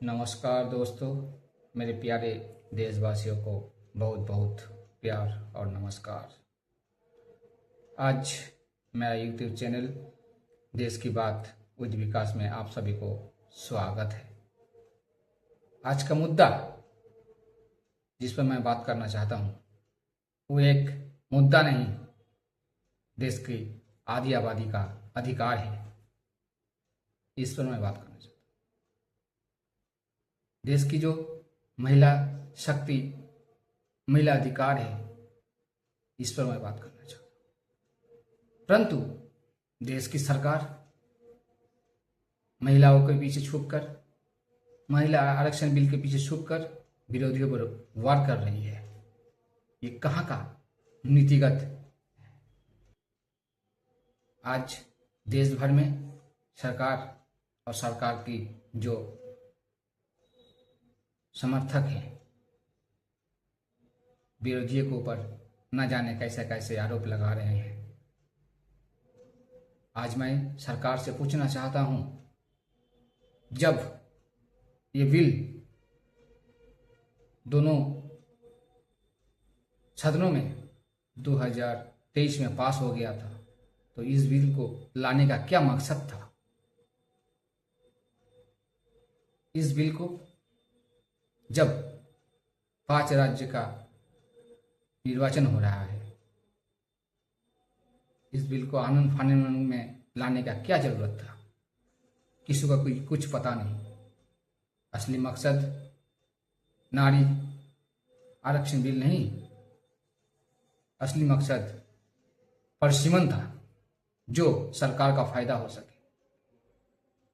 नमस्कार दोस्तों, मेरे प्यारे देशवासियों को बहुत बहुत प्यार और नमस्कार। आज मेरा यूट्यूब चैनल देश की बात विद विकास में आप सभी को स्वागत है। आज का मुद्दा जिस पर मैं बात करना चाहता हूँ वो एक मुद्दा नहीं, देश की आधी आबादी का अधिकार है। इस पर मैं बात करना चाहता हूँ। देश की जो महिला शक्ति, महिला अधिकार है, इस पर मैं बात करना चाहता हूँ। परंतु देश की सरकार महिलाओं के पीछे छुपकर, महिला आरक्षण बिल के पीछे छुपकर विरोधियों पर वार कर रही है। ये कहाँ का नीतिगत? आज देश भर में सरकार और सरकार की जो समर्थक हैं, विरोधियों के ऊपर न जाने कैसे कैसे आरोप लगा रहे हैं। आज मैं सरकार से पूछना चाहता हूं, जब ये बिल दोनों सदनों में 2023 में पास हो गया था, तो इस बिल को लाने का क्या मकसद था? इस बिल को जब 5 राज्य का निर्वाचन हो रहा है, इस बिल को आनन फानन में लाने का क्या जरूरत था? किसी का कोई कुछ पता नहीं। असली मकसद नारी आरक्षण बिल नहीं, असली मकसद परसिमन था, जो सरकार का फायदा हो सके।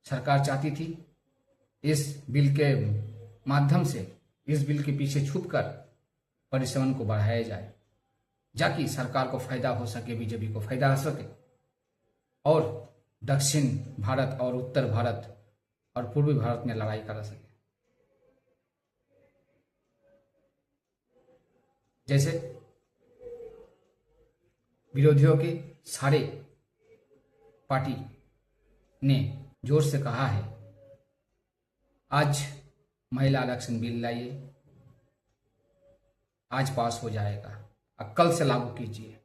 सरकार चाहती थी इस बिल के माध्यम से, इस बिल के पीछे छुपकर परिश्रम को बढ़ाया जाए, जाकि सरकार को फायदा हो सके, बीजेपी को फायदा हो सके और दक्षिण भारत और उत्तर भारत और पूर्वी भारत में लड़ाई कर सके। जैसे विरोधियों के सारे पार्टी ने जोर से कहा है, आज महिला आरक्षण बिल लाइए, आज पास हो जाएगा, अब कल से लागू कीजिए,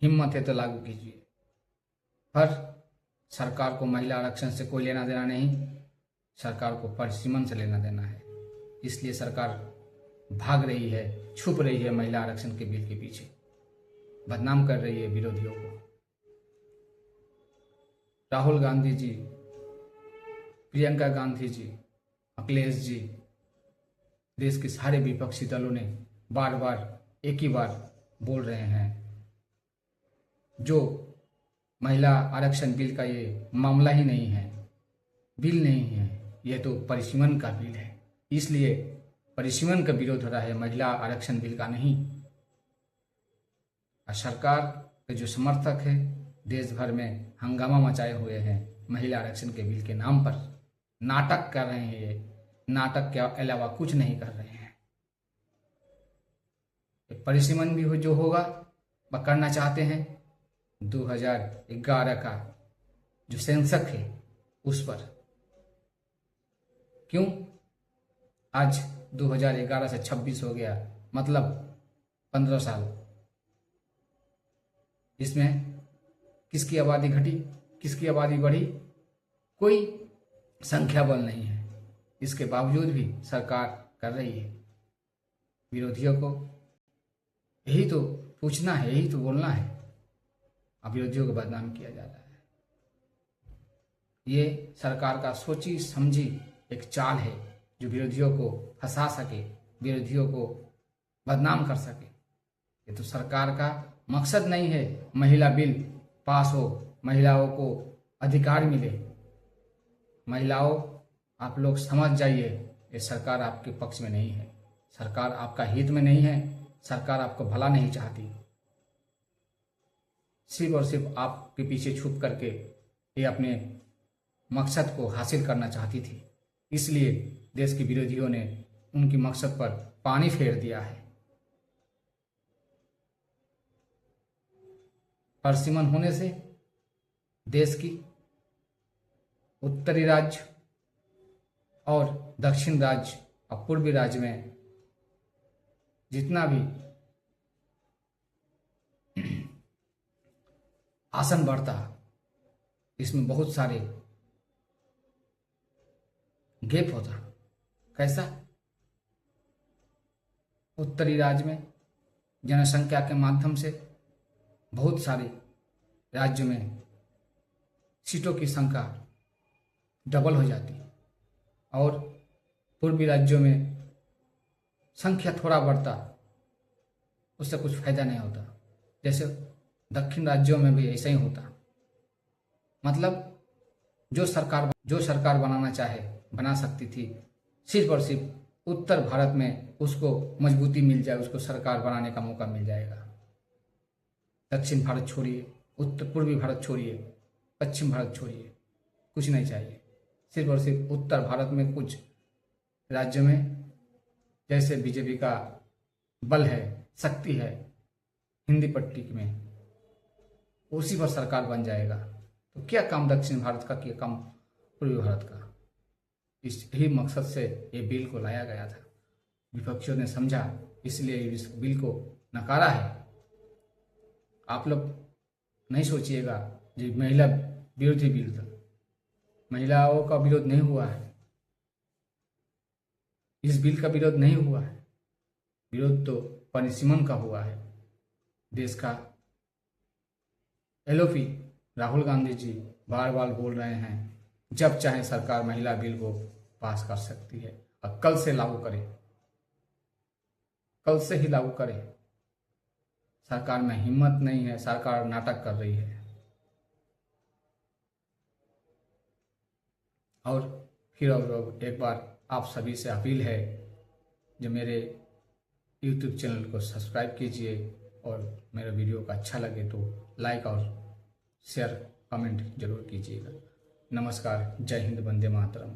हिम्मत है तो लागू कीजिए। पर सरकार को महिला आरक्षण से कोई लेना देना नहीं, सरकार को परसिमन से लेना देना है। इसलिए सरकार भाग रही है, छुप रही है महिला आरक्षण के बिल के पीछे, बदनाम कर रही है विरोधियों को। राहुल गांधी जी, प्रियंका गांधी जी, अखिलेश जी, देश के सारे विपक्षी दलों ने बार बार एक ही बार बोल रहे हैं, जो महिला आरक्षण बिल का ये मामला ही नहीं है, बिल नहीं है, यह तो परिसीमन का बिल है। इसलिए परिसीमन का विरोध हो रहा है, महिला आरक्षण बिल का नहीं। और सरकार के जो समर्थक है देश भर में हंगामा मचाए हुए हैं, महिला आरक्षण के बिल के नाम पर नाटक कर रहे हैं। ये नाटक के अलावा कुछ नहीं कर रहे हैं। परिसीमन भी जो होगा वह करना चाहते हैं 2011 का जो सेंसस है उस पर। क्यों? आज 2011 से 26 हो गया, मतलब 15 साल। इसमें किसकी आबादी घटी, किसकी आबादी बढ़ी? कोई संख्या बल नहीं है। इसके बावजूद भी सरकार कर रही है। विरोधियों को यही तो पूछना है, यही तो बोलना है। अब विरोधियों को बदनाम किया जा रहा है। ये सरकार का सोची समझी एक चाल है, जो विरोधियों को फंसा सके, विरोधियों को बदनाम कर सके। ये तो सरकार का मकसद नहीं है महिला बिल पास हो, महिलाओं को अधिकार मिले। महिलाओं, आप लोग समझ जाइए, ये सरकार आपके पक्ष में नहीं है, सरकार आपका हित में नहीं है, सरकार आपको भला नहीं चाहती। सिर्फ और सिर्फ आपके पीछे छुप करके ये अपने मकसद को हासिल करना चाहती थी। इसलिए देश के विरोधियों ने उनकी मकसद पर पानी फेर दिया है। परसिमन होने से देश की उत्तरी राज्य और दक्षिण राज्य और पूर्वी राज्य में जितना भी आसन बढ़ता, इसमें बहुत सारे गैप होता। कैसा? उत्तरी राज्य में जनसंख्या के माध्यम से बहुत सारे राज्यों में सीटों की संख्या डबल हो जाती और पूर्वी राज्यों में संख्या थोड़ा बढ़ता, उससे कुछ फायदा नहीं होता। जैसे दक्षिण राज्यों में भी ऐसा ही होता। मतलब जो सरकार बनाना चाहे बना सकती थी, सिर्फ और सिर्फ उत्तर भारत में उसको मजबूती मिल जाए, उसको सरकार बनाने का मौका मिल जाएगा। दक्षिण भारत छोड़िए, उत्तर पूर्वी भारत छोड़िए, पश्चिम भारत छोड़िए, कुछ नहीं चाहिए। सिर्फ और सिर्फ उत्तर भारत में कुछ राज्यों में जैसे बीजेपी का बल है, शक्ति है हिंदी पट्टी में, उसी पर सरकार बन जाएगा। तो क्या काम दक्षिण भारत का, क्या काम पूर्वी भारत का? इस ही मकसद से ये बिल को लाया गया था। विपक्षियों ने समझा, इसलिए इस बिल को नकारा है। आप लोग नहीं सोचिएगा जो महिला विरोधी बिल था, महिलाओं का विरोध नहीं हुआ है, इस बिल का विरोध नहीं हुआ है। विरोध तो पनिसिमन का हुआ है। देश का एलओपी राहुल गांधी जी बार बार बोल रहे हैं, जब चाहे सरकार महिला बिल को पास कर सकती है और कल से लागू करे, कल से ही लागू करे। सरकार में हिम्मत नहीं है, सरकार नाटक कर रही है। और फिर एक बार आप सभी से अपील है, जो मेरे YouTube चैनल को सब्सक्राइब कीजिए और मेरे वीडियो का अच्छा लगे तो लाइक और शेयर कमेंट जरूर कीजिएगा। नमस्कार, जय हिंद, वंदे मातरम।